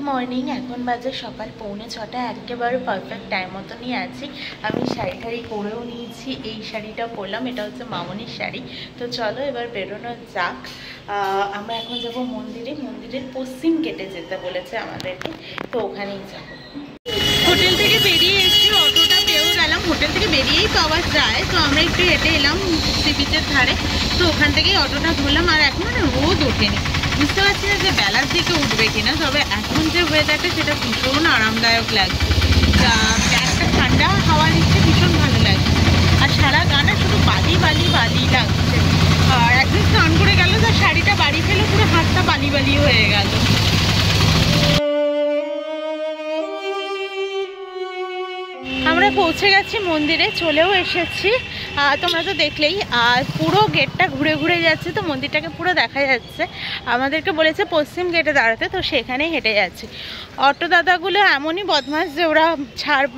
Morning. এখন বাজে সকাল 6:45, একেবারে পারফেক্ট টাইম মতো নিয়ে আছি। আমি শাড়ি ঠাড়ি পরেও নিয়েছি, এই শাড়িটা পরলাম, এটা হচ্ছে মামনির শাড়ি। তো চলো এবার বেরোনো যাক। আমরা এখন যাব মন্দিরে। মন্দিরের পশ্চিম গেটে যেতে বলেছে আমাদেরকে, তো ওখানেই যাব। হোটেল থেকে বেরিয়ে এসে অটোটা পেয়েও গেলাম, হোটেল থেকে বেরিয়েই পাওয়া যায়। তো আমরা একটু হেঁটে এলাম সি বিচের ধারে, তো ওখান থেকেই অটোটা ধরলাম। আর এখন মানে রোদ ওঠেনি, বুঝতে পারছি না যে বেলার দিকে উঠবে কিনা, তবে এখন যে ওয়েদারটা সেটা ভীষণ আরামদায়ক লাগছে। একটা ঠান্ডা হাওয়া দিচ্ছে, ভীষণ ভালো লাগছে। আর সারা গানা শুধু বালি বালি বালি লাগছে। আর একদিন স্নান করে গেল, তার শাড়িটা বাড়ি ফেলে পুরো হাতটা বালি বালি হয়ে গেল। আমরা পৌঁছে গেছি মন্দিরে, চলেও এসেছি। তোমরা তো দেখলেই, আর পুরো গেটটা ঘুরে ঘুরে যাচ্ছে, তো মন্দিরটাকে পুরো দেখা যাচ্ছে। আমাদেরকে বলেছে পশ্চিম গেটে দাঁড়াতে, তো সেখানেই হেঁটে যাচ্ছি। অটো দাদাগুলো এমনই বদমাশ যে ওরা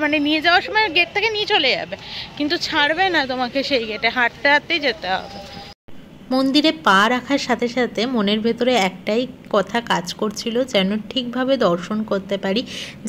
মানে নিয়ে যাওয়ার সময় গেট থেকে নিয়ে চলে যাবে, কিন্তু ছাড়বে না তোমাকে সেই গেটে, হাঁটতে হাঁটতেই যেতে হবে। মন্দিরে পা রাখার সাথে সাথে মনের ভেতরে একটাই কথা কাজ করছিল, যেন ঠিকভাবে দর্শন করতে পারি,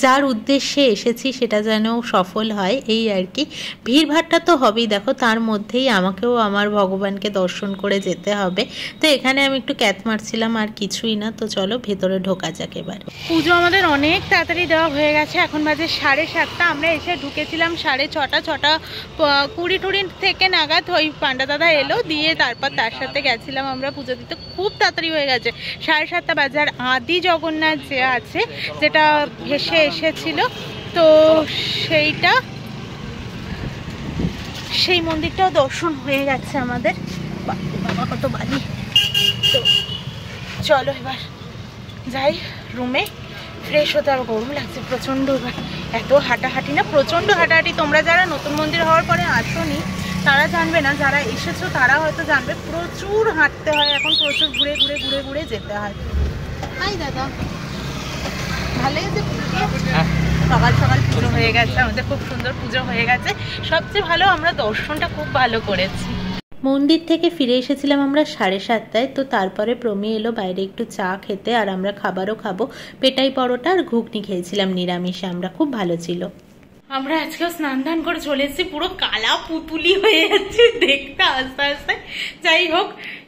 যার উদ্দেশ্যে এসেছি সেটা যেন সফল হয়, এই আর কি। ভিড়ভাড়টা তো হবেই, দেখো তার মধ্যেই আমাকেও আমার ভগবানকে দর্শন করে যেতে হবে। তো এখানে আমি একটু ক্যাত মারছিলাম, আর কিছুই না। তো চলো ভেতরে ঢোকা যাক এবার। পুজো আমাদের অনেক তাড়াতাড়ি দেওয়া হয়ে গেছে, এখন বাজে 7:30। আমরা এসে ঢুকেছিলাম 6:30, 6:20 থেকে নাগাদ ওই পান্ডা দাদা এলো, দিয়ে তারপর তার সাথে গেছিলাম আমরা পুজো দিতে। খুব তাড়াতাড়ি হয়ে গেছে, 7:30 বাজে। আর আদি জগন্নাথ যে আছে, যেটা ভেসে এসেছিল, তো সেই মন্দিরটাও দর্শন হয়ে গেছে আমাদের। বাবা কত বালি। তো চলো এবার যাই রুমে, ফ্রেশ হতে হবে। গরম লাগছে প্রচণ্ড, এবার এত হাঁটাহাঁটি না, প্রচণ্ড হাঁটাহাঁটি। তোমরা যারা নতুন মন্দির হওয়ার পরে আসোনি তারা জানবে না, যারা এসেছো তারা হয়তো জানবে। প্রচুর হাঁটতে হয় এখন, প্রচুর ঘুরে ঘুরে ঘুরে ঘুরে যেতে হয়। হাই দাদা, ভালো আছে? সকাল সকাল পুজো হয়ে গেছে আমাদের, খুব সুন্দর পুজো হয়ে গেছে। সবচেয়ে ভালো আমরা দর্শনটা খুব ভালো করেছি। মন্দির থেকে ফিরে এসেছিলাম আমরা 7:30। তো তারপরে প্রমি এলো বাইরে একটু চা খেতে, আর আমরা খাবারও খাবো। পেটাই পরোটা আর ঘুগনি খেয়েছিলাম নিরামিষে আমরা, খুব ভালো ছিল। আমরা আজকেও স্নান দান করে চলে এসেছি, পুরো কালা পুতুলি হয়ে যাচ্ছে দেখতে আস্তে আস্তে। যাই হোক,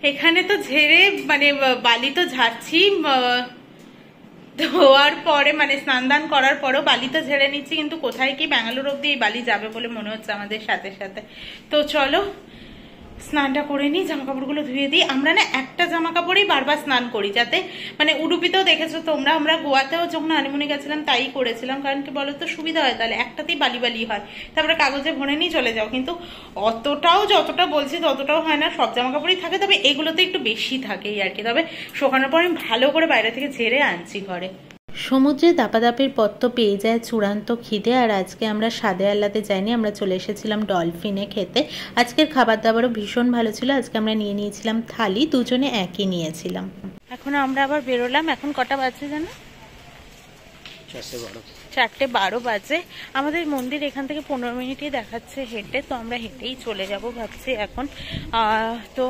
এখানে তো ঝেড়ে মানে বালি তো ঝাড়ছি, ধোয়ার পরে মানে স্নান দান করার পরেও বালি তো ঝেড়ে নিচ্ছি, কিন্তু কোথায় কি ব্যাঙ্গালোর অব্দি এই বালি যাবে বলে মনে হচ্ছে আমাদের সাথে সাথে। তো চলো স্নানটা করে নিই, জামা কাপড়গুলো ধুয়ে দিই। আমরা না একটা জামা কাপড়েই বারবার স্নান করি, যাতে মানে উডুপিতেও দেখেছো তোমরা, আমরা গোয়াতেও যখন হানিমুনে গেছিলাম তাই করেছিলাম। কারণ কি বলতো, সুবিধা হয়, তাহলে একটাতেই বালি বালি হয়, তারপরে কাগজে ভরে নিয়ে চলে যাও। কিন্তু অতটাও যতটা বলছি ততটাও হয় না, সব জামা কাপড়ই থাকে, তবে এগুলোতে একটু বেশি থাকে এই আর কি। তবে শোকানোর পর আমি ভালো করে বাইরে থেকে ঝেড়ে আনছি ঘরে। সমুদ্রে দাপাদাপির পর তো পেয়ে যায় চূড়ান্ত খিদে। আর আজকে আমরা সাদে আল্লাতে যাইনি, আমরা চলে এসেছিলাম ডলফিনে খেতে। আজকের খাবার দাবারও ভীষণ ভালো ছিল। আজকে আমরা নিয়ে নিয়েছিলাম থালি, দুজনে একই নিয়েছিলাম। এখন আমরা আবার বেরোলাম। এখন কটা বাজে জানো? 4:12 বাজে। আমাদের মন্দির এখান থেকে 15 মিনিটই দেখাচ্ছে হেঁটে, তো আমরা হেঁটেই চলে যাব ভাবছি এখন। তো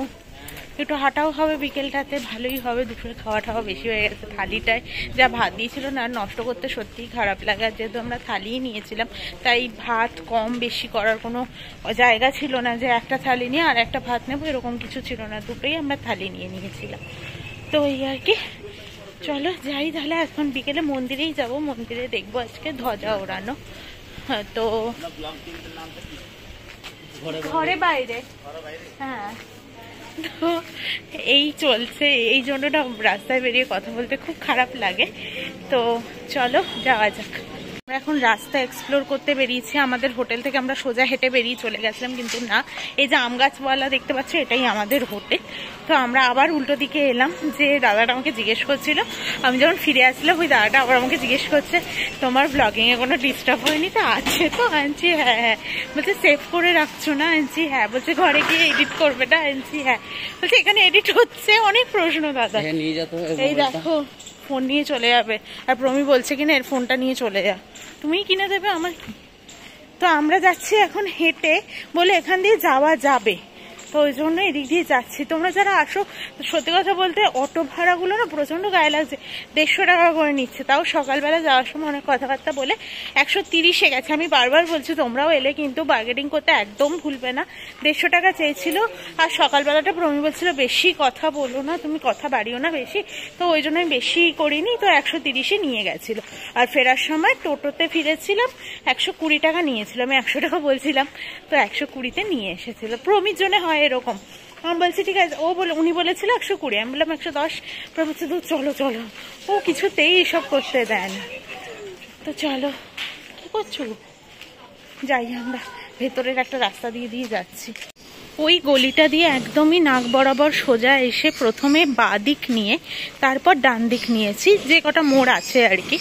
একটু হাঁটাও হবে বিকেলটাতে, ভালোই হবে। দুপুরে খাওয়া টাওয়া বেশি হয়ে গেছে, থালিটায় যা ভাত দিয়েছিল না, নষ্ট করতে সত্যিই খারাপ লাগে। আর যেহেতু আমরা থালিই নিয়েছিলাম, তাই ভাত কম বেশি করার কোনো জায়গা ছিল না, যে একটা থালি নিয়ে আর একটা ভাত নেবো এরকম কিছু ছিল না, দুটোই আমরা থালি নিয়ে নিয়েছিলাম। তো এই আর কি, চলো যাই তাহলে। এখন বিকেলে মন্দিরেই যাব, মন্দিরে দেখবো আজকে ধ্বজা ওড়ানো। তো ঘরে বাইরে, হ্যাঁ। তো এই চলছে, এই জন্য না রাস্তায় বেরিয়ে কথা বলতে খুব খারাপ লাগে। তো চলো যাওয়া যাক। আমরা এখন রাস্তা এক্সপ্লোর করতে বেরিয়েছি। আমাদের হোটেল থেকে আমরা সোজা হেঁটে বেরিয়ে চলে গেছিলাম, কিন্তু না, এই যে আম গাছওয়ালা দেখতে পাচ্ছ, এটাই আমাদের হোটেল। তো আমরা আবার উল্টো দিকে এলাম। যে দাদাটা আমাকে জিজ্ঞেস করছিল, আমি যখন ফিরে আসলাম, ওই দাদাটা আবার আমাকে জিজ্ঞেস করছে, তোমার ব্লগিংয়ে কোনো ডিস্টার্ব হয়নি? তো আছে তো। আনছি হ্যাঁ হ্যাঁ। বলছে সেভ করে রাখছো না? আনছি হ্যাঁ। বলছে ঘরে গিয়ে এডিট করবে না? আনছি হ্যাঁ। বলছে এখানে এডিট হচ্ছে? অনেক প্রশ্ন দাদা। এই দেখো ফোন নিয়ে চলে যাবে, আর প্রমি বলছে কিনা এর ফোনটা নিয়ে চলে যা, তুমিই কিনে দেবে আমার। তো আমরা যাচ্ছি এখন হেঁটে, বলে এখান দিয়ে যাওয়া যাবে, তো ওই জন্য এদিক দিয়ে যাচ্ছি। তোমরা যারা আসো, সত্যি কথা বলতে অটো ভাড়াগুলো না প্রচণ্ড গায়ে লাগছে, 150 টাকা করে নিচ্ছে। তাও সকালবেলা যাওয়ার সময় অনেক কথাবার্তা বলে 130-এ গেছে। আমি বারবার বলছি তোমরাও এলে কিন্তু বার্গেনিং করতে একদম ভুলবে না। 150 টাকা চেয়েছিল। আর সকালবেলাটা প্রমি বলছিল বেশি কথা বলো না, তুমি কথা বাড়িও না বেশি, তো ওই জন্য আমি বেশি করিনি, তো 130-এ নিয়ে গেছিল। আর ফেরার সময় টোটোতে ফিরেছিলাম, 120 টাকা নিয়েছিল। আমি 100 টাকা বলছিলাম, তো 120-তে নিয়ে এসেছিল। প্রমির জন্য হয় এরকম। আমি বলছি ঠিক আছে, উনি বলেছিল 120, আমি বললাম 110। বলছে তো চলো চলো, ও কিছুতেই এসব করতে দেয় না। তো চলো, কি করছো? যাই আমরা ভেতরের একটা রাস্তা দিয়ে যাচ্ছি। ওই গলিটা দিয়ে একদমই নাক বরাবর সোজা এসে প্রথমে বাঁ দিক নিয়ে তারপর ডান দিক নিয়েছি, যে কটা মোড় আছে আর কি।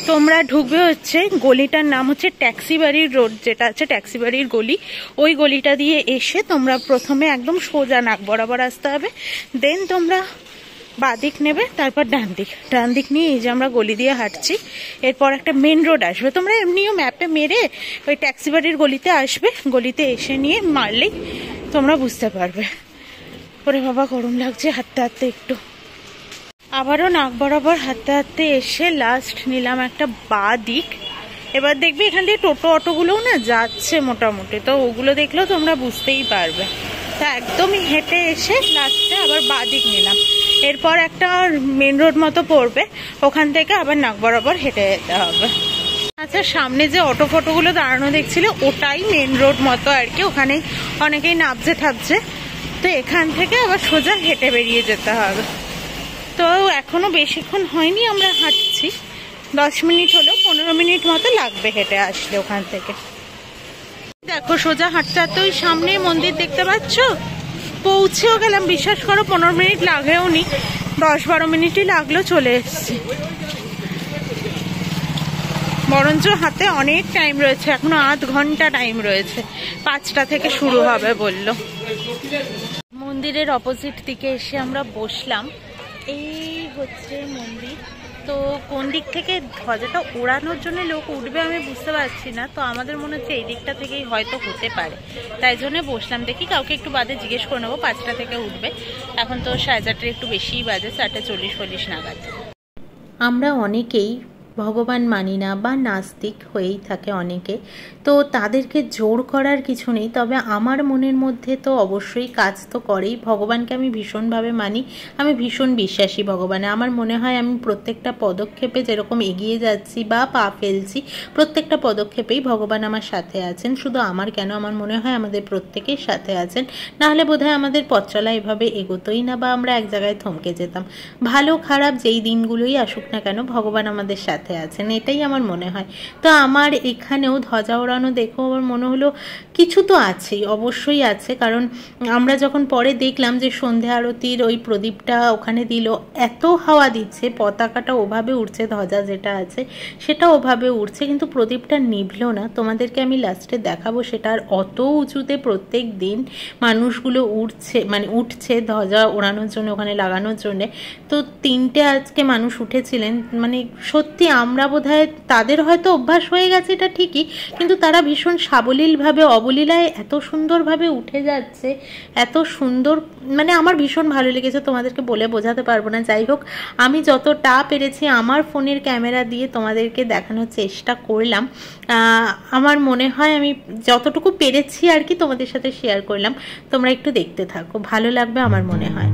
তোমরা ঢুকবে হচ্ছে গলিটার নাম হচ্ছে ট্যাক্সি বাড়ির রোড, যেটা আছে ট্যাক্সি বাড়ির গলি। ওই গলিটা দিয়ে এসে তোমরা প্রথমে একদম সোজা নাক বরাবর আসতে হবে, দেন তোমরা বাঁ দিক নেবে, তারপর ডান দিক নিয়ে এই যে আমরা গলি দিয়ে হাঁটছি। এরপর একটা মেন রোড আসবে, তোমরা এমনিও ম্যাপে মেরে ওই ট্যাক্সি বাড়ির গলিতে আসবে, গলিতে এসে নিয়ে মারলেই তোমরা বুঝতে পারবে। ওরে বাবা গরম লাগছে হাঁটতে হাঁটতে একটু। আবারও নাক বরাবর হাঁটতে হাঁটতে এসে লাস্ট নিলাম একটা বাঁ দিক। এবার দেখবি এখান দিয়ে টোটো অটোগুলোও না যাচ্ছে মোটামুটি, তো ওগুলো দেখলেও তোমরা বুঝতেই পারবে। তা একদমই হেঁটে এসে লাস্টে আবার বাঁ দিক নিলাম। এরপর একটা মেন রোড মতো পড়বে, ওখান থেকে আবার নাক বরাবর হেঁটে যেতে হবে। আচ্ছা, সামনে যে অটো ফটোগুলো দাঁড়ানো দেখছিলে ওটাই মেন রোড মতো আর কি, ওখানেই অনেকেই নামছে থাকছে। তো এখান থেকে আবার সোজা হেঁটে বেরিয়ে যেতে হবে। তো এখনো বেশিক্ষণ হয়নি আমরা হাঁটছি, 10 মিনিট হলো, 15 মিনিট মতো লাগবে হেঁটে আসলে ওখান থেকে। দেখো সোজা হাঁটতে হাঁটতে ওই সামনে মন্দির দেখতে পাচ্ছ, পৌঁছেও গেলাম। বিশ্বাস করো 15 মিনিট লাগেও নি, 10-12 মিনিটই লাগলো, চলে এসছি। বরঞ্চ হাতে অনেক টাইম রয়েছে, এখনো 8 ঘন্টা টাইম রয়েছে, 5টা থেকে শুরু হবে বললো। মন্দিরের অপোজিট দিকে এসে আমরা বসলাম। এই হচ্ছে মন্দির। তো কোন দিক থেকে ধ্বজাটা ওড়ানোর জন্য লোক উঠবে আমি বুঝতে পারছি না, তো আমাদের মনে হচ্ছে এই দিকটা থেকেই হয়তো হতে পারে, তাই জন্য বসলাম। দেখি কাউকে একটু বাদে জিজ্ঞেস করে নেবো, 5টা থেকে উঠবে। এখন তো 4:30 একটু বেশিই বাজে, 4:40-40 নাগাদ। আমরা অনেকেই ভগবান মানি না বা নাস্তিক হয়েই থাকে অনেকে, তো তাদেরকে জোর করার কিছু নেই। তবে আমার মনের মধ্যে তো অবশ্যই কাজ তো করেই। ভগবানকে আমি ভীষণভাবে মানি, আমি ভীষণ বিশ্বাসী ভগবানে। আমার মনে হয় আমি প্রত্যেকটা পদক্ষেপে যেরকম এগিয়ে যাচ্ছি বা পা ফেলছি, প্রত্যেকটা পদক্ষেপেই ভগবান আমার সাথে আছেন। শুধু আমার কেন, আমার মনে হয় আমাদের প্রত্যেকের সাথে আছেন, নাহলে বোধহয় আমাদের পথ চলা এভাবে এগোতোই না, বা আমরা এক জায়গায় থমকে যেতাম। ভালো খারাপ যেই দিনগুলোই আসুক না কেন, ভগবান আমাদের সাথে আছেন, এটাই আমার মনে হয়। তো আমার এখানেও ধ্বজা ওড়ানো দেখো আমার মনে হলো কিছু তো আছেই, অবশ্যই আছে। কারণ আমরা যখন পরে দেখলাম যে সন্ধে আরতির ওই প্রদীপটা ওখানে দিল, এত হাওয়া দিচ্ছে, পতাকাটা ওভাবে উঠছে, ধ্বজা যেটা আছে সেটা ওভাবে উঠছে, কিন্তু প্রদীপটা নিভলো না। তোমাদেরকে আমি লাস্টে দেখাবো সেটা। আর অত উঁচুতে প্রত্যেক দিন মানুষগুলো উঠছে ধ্বজা ওড়ানোর জন্য, ওখানে লাগানোর জন্যে। তো 3টে আজকে মানুষ উঠেছিলেন। মানে সত্যি আমরা বোধহয়, তাদের হয়তো অভ্যাস হয়ে গেছে এটা ঠিকই, কিন্তু তারা ভীষণ সাবলীলভাবে, অবলীলায় এত সুন্দরভাবে উঠে যাচ্ছে, এত সুন্দর, মানে আমার ভীষণ ভালো লেগেছে, তোমাদেরকে বলে বোঝাতে পারবো না। যাই হোক, আমি যতটা পেরেছি আমার ফোনের ক্যামেরা দিয়ে তোমাদেরকে দেখানোর চেষ্টা করলাম। আমার মনে হয় আমি যতটুকু পেরেছি আর কি তোমাদের সাথে শেয়ার করলাম। তোমরা একটু দেখতে থাকো, ভালো লাগবে আমার মনে হয়।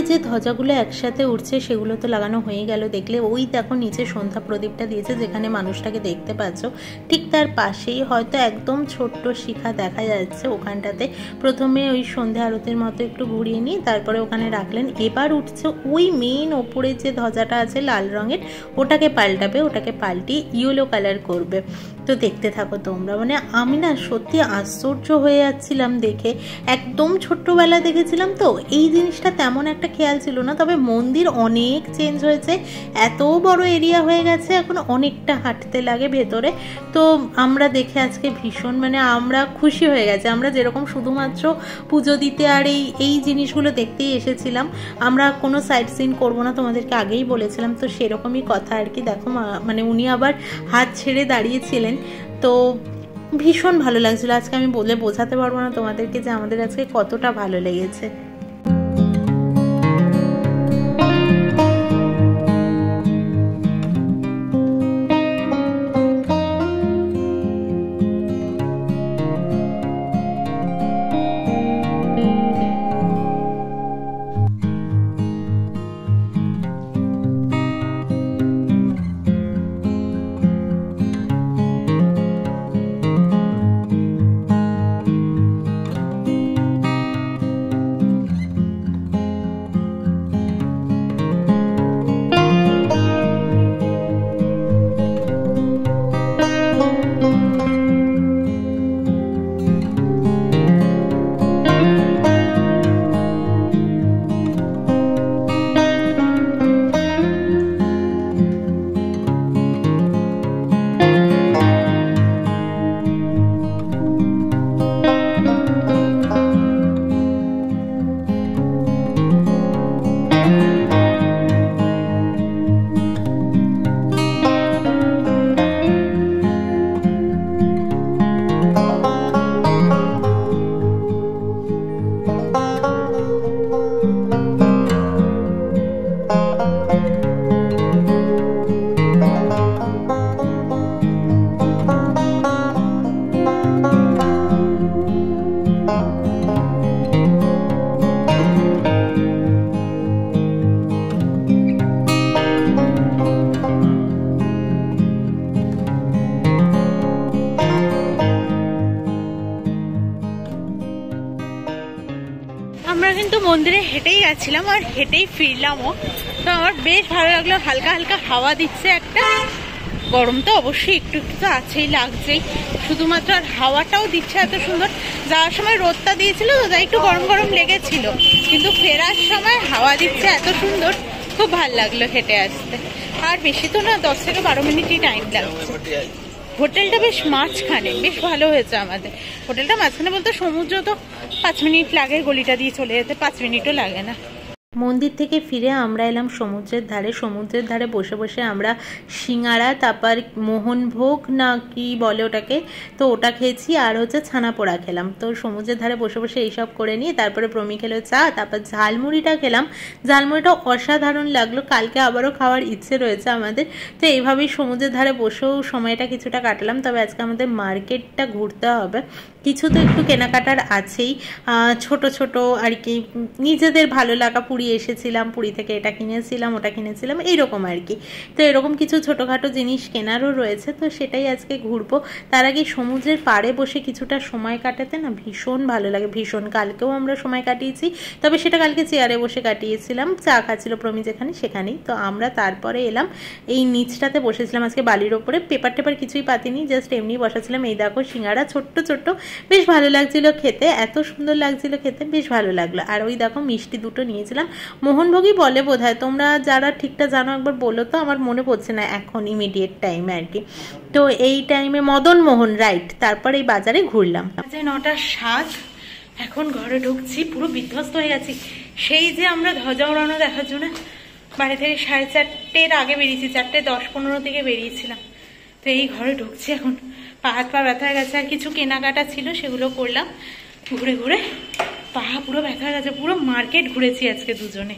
যে ধ্বজাগুলো একসাথে উঠছে সেগুলো তো লাগানো হয়ে গেল দেখলে। ওই দেখো নিচে সন্ধ্যা প্রদীপটা দিয়েছে যেখানে মানুষটাকে দেখতে পাচ্ছ, ঠিক তার পাশেই হয়তো একদম ছোট্ট শিখা দেখা যাচ্ছে। ওখানটাতে প্রথমে ওই সন্ধ্যা আরতির মতো একটু ঘুরিয়ে নিয়ে তারপরে ওখানে রাখলেন। এবার উঠছে ওই মেন ওপরে যে ধ্বজাটা আছে লাল রঙের, ওটাকে পাল্টাবে, ওটাকে পাল্টিয়ে ইয়েলো কালার করবে। তো দেখতে থাকো তোমরা। মানে আমি না সত্যি আশ্চর্য হয়ে যাচ্ছিলাম দেখে। একদম ছোট্টবেলা দেখেছিলাম তো এই জিনিসটা তেমন একটা খেয়াল ছিল না, তবে মন্দির অনেক চেঞ্জ হয়েছে, এত বড় এরিয়া হয়ে গেছে, এখন অনেকটা হাঁটতে লাগে ভেতরে। তো আমরা দেখে আজকে ভীষণ মানে আমরা খুশি হয়ে গেছে। আমরা যেরকম শুধুমাত্র পুজো দিতে আর এই জিনিসগুলো দেখতেই এসেছিলাম, আমরা কোনো সাইট সিন করবো না, তোমাদেরকে আগেই বলেছিলাম। তো সেরকমই কথা আর কি। দেখো মানে উনি আবার হাত ছেড়ে দাঁড়িয়েছিলেন, তো ভীষণ ভালো লাগছিল। আজকে আমি বলে বোঝাতে পারবো না তোমাদেরকে যে আমাদের আজকে কতটা ভালো লেগেছে। আমরা কিন্তু মন্দিরে হেঁটেই যাচ্ছিলাম আর হেঁটেই ফিরলামও। তো আমার বেশ ভালো লাগলো, হালকা হালকা হাওয়া দিচ্ছে একটা। গরম তো অবশ্যই একটু একটু তো আছেই, লাগছেই, শুধুমাত্র আর হাওয়াটাও দিচ্ছে এত সুন্দর। যাওয়ার সময় রোদটা দিয়েছিল তো তাই একটু গরম গরম লেগেছিল, কিন্তু ফেরার সময় হাওয়া দিচ্ছে এত সুন্দর, খুব ভালো লাগলো হেঁটে আসতে। আর বেশি তো না, 10 থেকে 12 মিনিটই টাইম লাগছে। হোটেলটা বেশ মাঝখানে, বেশ ভালো হয়েছে আমাদের হোটেলটা। মাঝখানে বলতে সমুদ্র তো 5 মিনিট লাগে, গলিটা দিয়ে চলে যেতে 5 মিনিটও লাগে না। মন্দির থেকে ফিরে আমরা এলাম সমুদ্রের ধারে। সমুদ্রের ধারে বসে বসে আমরা সিঙ্গারা, তারপর মোহনভোগ না কি বলে ওটাকে, তো ওটা খেয়েছি, আর হচ্ছে ছানা পোড়া খেলাম। তো সমুদ্রের ধারে বসে বসে এইসব করে নিয়ে তারপরে প্রমি খেলো চা, তারপর ঝালমুড়িটা খেলাম। ঝালমুড়িটা অসাধারণ লাগলো, কালকে আবারও খাওয়ার ইচ্ছে রয়েছে আমাদের। তো এইভাবেই সমুদ্রের ধারে বসেও সময়টা কিছুটা কাটালাম। তবে আজকে আমাদের মার্কেটটা ঘুরতে হবে, কিছু তো একটু কেনাকাটার আছেই, ছোট ছোট আর কি, নিজেদের ভালো লাগা। পুরী এসেছিলাম, পুরী থেকে এটা কিনেছিলাম, ওটা কিনেছিলাম, এইরকম আর কি। তো এরকম কিছু ছোটোখাটো জিনিস কেনারও রয়েছে, তো সেটাই আজকে ঘুরবো। তার আগে সমুদ্রের পাড়ে বসে কিছুটা সময় কাটাতে না ভীষণ ভালো লাগে, ভীষণ। কালকেও আমরা সময় কাটিয়েছি, তবে সেটা কালকে চেয়ারে বসে কাটিয়েছিলাম, চা খাচ্ছিল প্রমি যেখানে সেখানেই। তো আমরা তারপরে এলাম এই নিচটাতে বসেছিলাম আজকে বালির ওপরে, পেপার টেপার কিছুই পাতিনি, জাস্ট এমনি বসাছিলাম। এই দেখো সিঙ্গারা ছোট্ট ছোট্ট, বেশ ভালো লাগছিল খেতে, এত সুন্দর লাগছিল খেতে, বেশ ভালো লাগলো। আর ওই দেখো মিষ্টি দুটো নিয়েছিলাম, মোহনভোগই বলে বোধহয়, তোমরা যারা ঠিকটা জানো একবার বলো তো, আমার মনে পড়ছে না এখন ইমিডিয়েট টাইমে আর কি। তো এই টাইমে মদন মোহন, রাইট। তারপর এই বাজারে ঘুরলাম। 9:07, এখন ঘরে ঢুকছি, পুরো বিধ্বস্ত হয়ে গেছি। সেই যে আমরা ধ্বজা ওড়ানো দেখার জন্য বাড়ি থেকে 4:30 আগে বেরিয়েছি, 4:10-15 থেকে বেরিয়েছিলাম। তো এই ঘরে ঢুকছি এখন, পা হাত পা ব্যথা হয়ে গেছে। আর কিছু কেনাকাটা ছিল সেগুলো করলাম, ঘুরে ঘুরে পা পুরো ব্যথা হয়ে গেছে। পুরো মার্কেট ঘুরেছি আজকে দুজনে।